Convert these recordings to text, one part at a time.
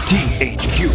THQ.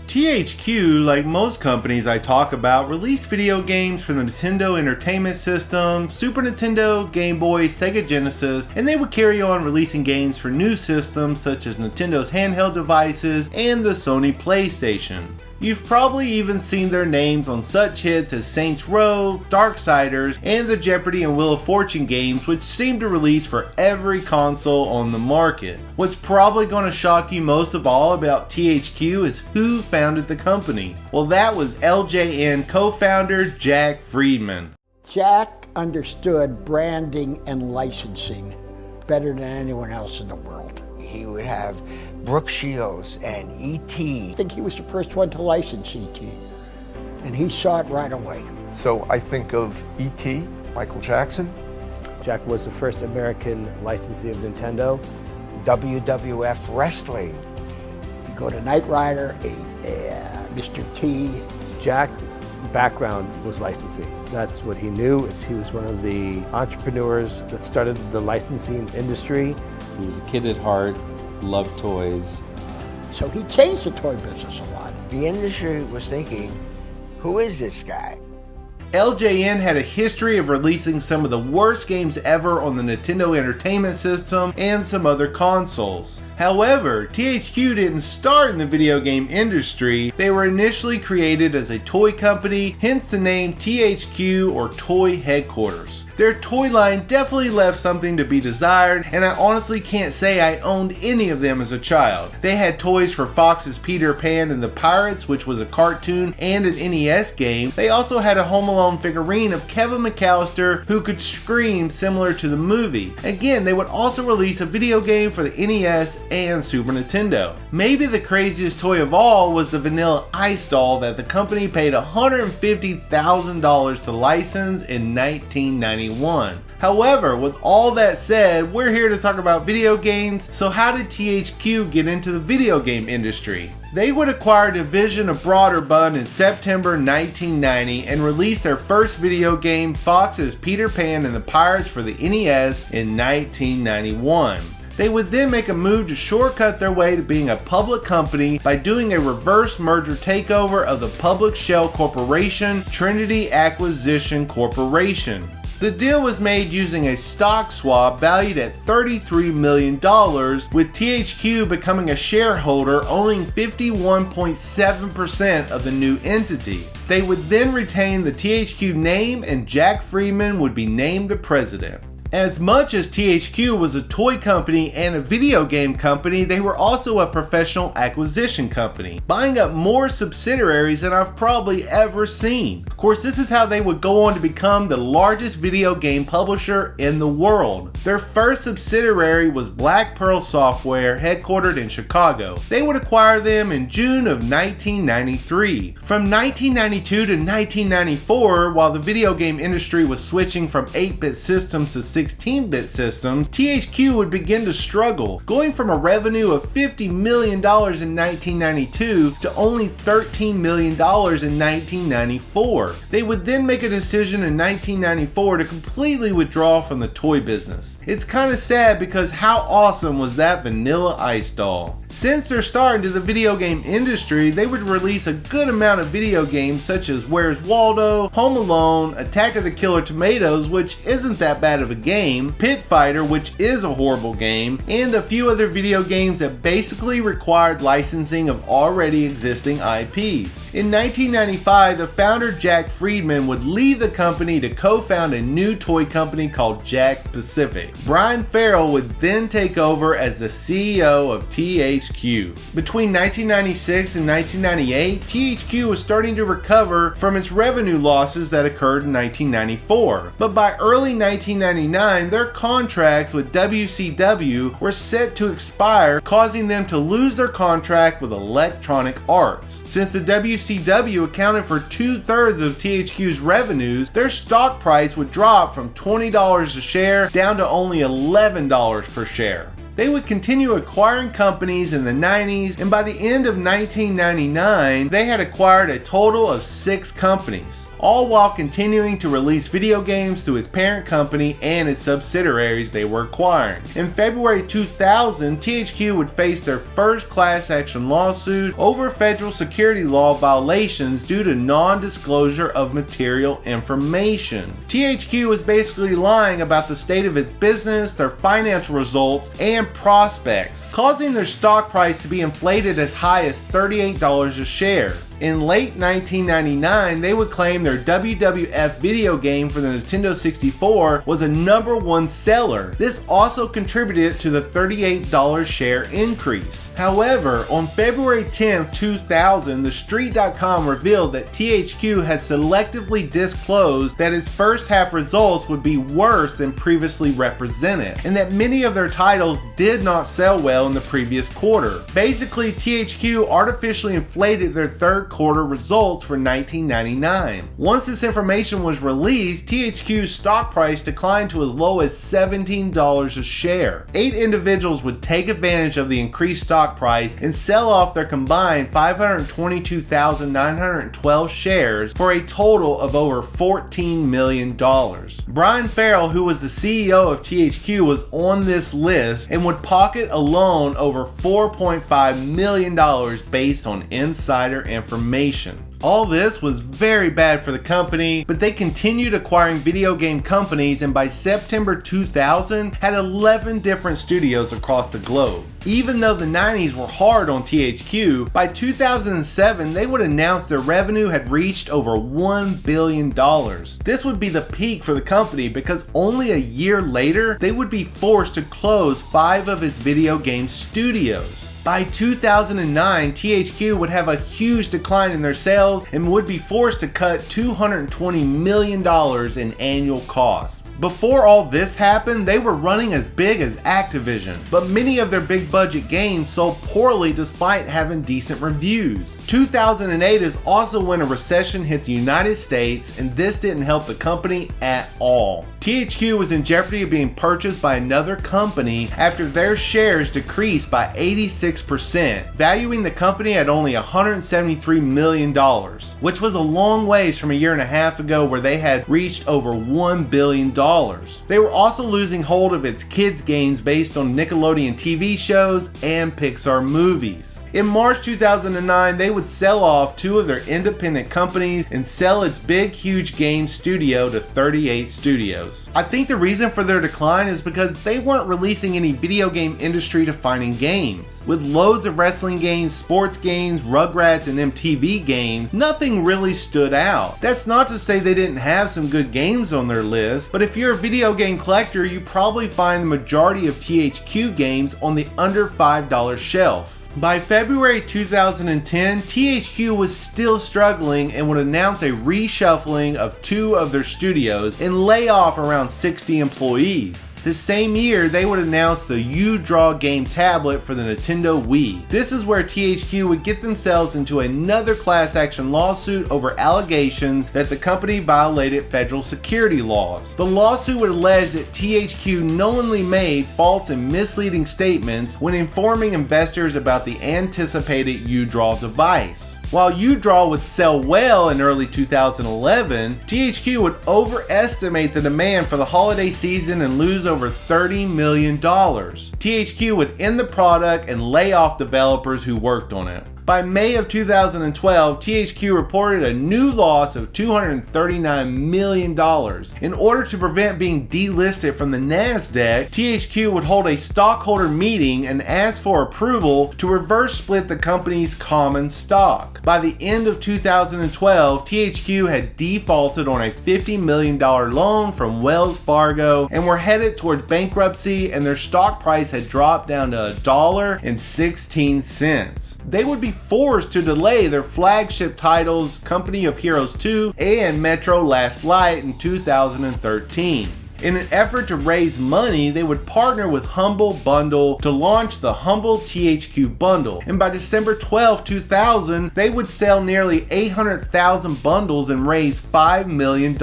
THQ, like most companies I talk about, released video games for the Nintendo Entertainment System, Super Nintendo, Game Boy, Sega Genesis, and they would carry on releasing games for new systems such as Nintendo's handheld devices and the Sony PlayStation. You've probably even seen their names on such hits as Saints Row, Darksiders, and the Jeopardy and Wheel of Fortune games, which seem to release for every console on the market. What's probably going to shock you most of all about THQ is who founded the company. Well, that was LJN co-founder Jack Friedman. Jack understood branding and licensing better than anyone else in the world. He would have Brooke Shields and E.T. I think he was the first one to license E.T. and he saw it right away. So I think of E.T., Michael Jackson. Jack was the first American licensee of Nintendo. WWF Wrestling. You go to Knight Rider, Mr. T. Jack's background was licensing. That's what he knew. He was one of the entrepreneurs that started the licensing industry. He was a kid at heart, loved toys. So he changed the toy business a lot. The industry was thinking, who is this guy? LJN had a history of releasing some of the worst games ever on the Nintendo Entertainment System and some other consoles. However, THQ didn't start in the video game industry. They were initially created as a toy company, hence the name THQ or Toy Headquarters. Their toy line definitely left something to be desired, and I honestly can't say I owned any of them as a child. They had toys for Fox's Peter Pan and the Pirates, which was a cartoon and an NES game. They also had a Home Alone figurine of Kevin McAllister who could scream similar to the movie. Again, they would also release a video game for the NES and Super Nintendo. Maybe the craziest toy of all was the Vanilla Ice doll that the company paid $150,000 to license in 1991. However, with all that said, we're here to talk about video games, so how did THQ get into the video game industry? They would acquire a division of Broderbund in September 1990 and release their first video game, Fox's Peter Pan and the Pirates for the NES in 1991. They would then make a move to shortcut their way to being a public company by doing a reverse merger takeover of the public shell corporation, Trinity Acquisition Corporation. The deal was made using a stock swap valued at $33 million, with THQ becoming a shareholder owning 51.7% of the new entity. They would then retain the THQ name and Jack Friedman would be named the president. As much as THQ was a toy company and a video game company, they were also a professional acquisition company, buying up more subsidiaries than I've probably ever seen. Of course, this is how they would go on to become the largest video game publisher in the world. Their first subsidiary was Black Pearl Software, headquartered in Chicago. They would acquire them in June of 1993. From 1992 to 1994, while the video game industry was switching from 8-bit systems to 16-bit systems, THQ would begin to struggle, going from a revenue of $50 million in 1992 to only $13 million in 1994. They would then make a decision in 1994 to completely withdraw from the toy business. It's kind of sad because how awesome was that Vanilla Ice doll? Since their start into the video game industry, they would release a good amount of video games such as Where's Waldo, Home Alone, Attack of the Killer Tomatoes, which isn't that bad of a game, Pit Fighter, which is a horrible game, and a few other video games that basically required licensing of already existing IPs. In 1995, the founder Jack Friedman would leave the company to co-found a new toy company called Jakks Pacific. Brian Farrell would then take over as the CEO of THQ. Between 1996 and 1998, THQ was starting to recover from its revenue losses that occurred in 1994. But by early 1999, their contracts with WCW were set to expire, causing them to lose their contract with Electronic Arts. Since the WCW accounted for 2/3 of THQ's revenues, their stock price would drop from $20 a share down to only $11 per share. They would continue acquiring companies in the 90s, and by the end of 1999, they had acquired a total of 6 companies. all while continuing to release video games through its parent company and its subsidiaries they were acquiring. In February 2000, THQ would face their first class action lawsuit over federal security law violations due to non-disclosure of material information. THQ was basically lying about the state of its business, their financial results, and prospects, causing their stock price to be inflated as high as $38 a share. In late 1999, they would claim their WWF video game for the Nintendo 64 was a #1 seller. This also contributed to the $38 share increase. However, on February 10, 2000, TheStreet.com revealed that THQ had selectively disclosed that its first half results would be worse than previously represented, and that many of their titles did not sell well in the previous quarter. Basically, THQ artificially inflated their third quarter results for 1999. Once this information was released, THQ's stock price declined to as low as $17 a share. 8 individuals would take advantage of the increased stock price and sell off their combined 522,912 shares for a total of over $14 million. Brian Farrell, who was the CEO of THQ, was on this list and would pocket alone over $4.5 million based on insider information. All this was very bad for the company, but they continued acquiring video game companies, and by September 2000 had 11 different studios across the globe. Even though the 90s were hard on THQ, by 2007 they would announce their revenue had reached over $1 billion. This would be the peak for the company because only a year later they would be forced to close 5 of its video game studios. By 2009, THQ would have a huge decline in their sales and would be forced to cut $220 million in annual costs. Before all this happened, they were running as big as Activision, but many of their big budget games sold poorly despite having decent reviews. 2008 is also when a recession hit the United States, and this didn't help the company at all. THQ was in jeopardy of being purchased by another company after their shares decreased by 86%, valuing the company at only $173 million, which was a long ways from a year and a half ago where they had reached over $1 billion. They were also losing hold of its kids' games based on Nickelodeon TV shows and Pixar movies. In March 2009, they would sell off 2 of their independent companies and sell its big, huge game studio to 38 studios. I think the reason for their decline is because they weren't releasing any video game industry defining games. With loads of wrestling games, sports games, Rugrats, and MTV games, nothing really stood out. That's not to say they didn't have some good games on their list, but if you're a video game collector, you probably find the majority of THQ games on the under $5 shelf. By February 2010, THQ was still struggling and would announce a reshuffling of 2 of their studios and lay off around 60 employees. The same year, they would announce the U-Draw game tablet for the Nintendo Wii. This is where THQ would get themselves into another class action lawsuit over allegations that the company violated federal security laws. The lawsuit would allege that THQ knowingly made false and misleading statements when informing investors about the anticipated U-Draw device. While U-Draw would sell well in early 2011, THQ would overestimate the demand for the holiday season and lose over $30 million. THQ would end the product and lay off developers who worked on it. By May of 2012, THQ reported a new loss of $239 million. In order to prevent being delisted from the NASDAQ, THQ would hold a stockholder meeting and ask for approval to reverse split the company's common stock. By the end of 2012, THQ had defaulted on a $50 million loan from Wells Fargo and were headed towards bankruptcy, and their stock price had dropped down to $1.16. They would be forced to delay their flagship titles Company of Heroes 2 and Metro Last Light in 2013. In an effort to raise money, they would partner with Humble Bundle to launch the Humble THQ Bundle, and by December 12, 2000, they would sell nearly 800,000 bundles and raise $5 million.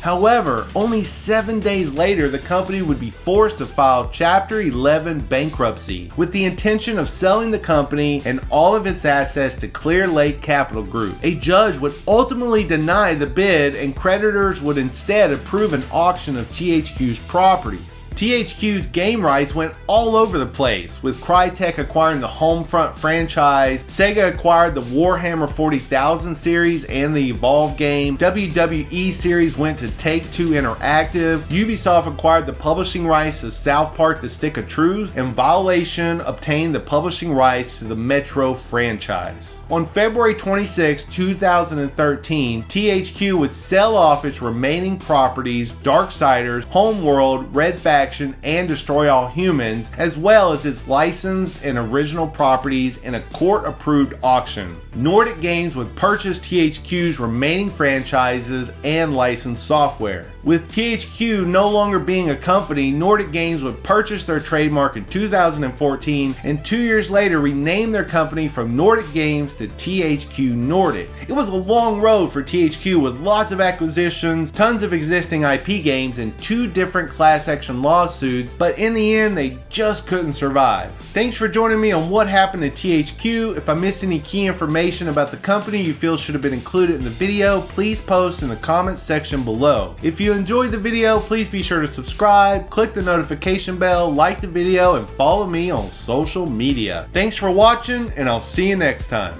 However, only 7 days later, the company would be forced to file Chapter 11 bankruptcy with the intention of selling the company and all of its assets to Clear Lake Capital Group. A judge would ultimately deny the bid, and creditors would instead approve an auction of THQ's properties. THQ's game rights went all over the place, with Crytek acquiring the Homefront franchise, Sega acquired the Warhammer 40,000 series and the Evolve game, WWE series went to Take-Two Interactive, Ubisoft acquired the publishing rights to South Park: The Stick of Truth, and Violation obtained the publishing rights to the Metro franchise. On February 26, 2013, THQ would sell off its remaining properties, Darksiders, Homeworld, Red Faction, and Destroy All Humans, as well as its licensed and original properties in a court-approved auction. Nordic Games would purchase THQ's remaining franchises and licensed software. With THQ no longer being a company, Nordic Games would purchase their trademark in 2014 and 2 years later rename their company from Nordic Games to THQ Nordic. It was a long road for THQ with lots of acquisitions, tons of existing IP games, and 2 different class action lawsuits, but in the end they just couldn't survive. Thanks for joining me on what happened to THQ. If I missed any key information about the company you feel should have been included in the video, please post in the comments section below. If you enjoyed the video, please be sure to subscribe, click the notification bell, like the video, and follow me on social media. Thanks for watching, and I'll see you next time.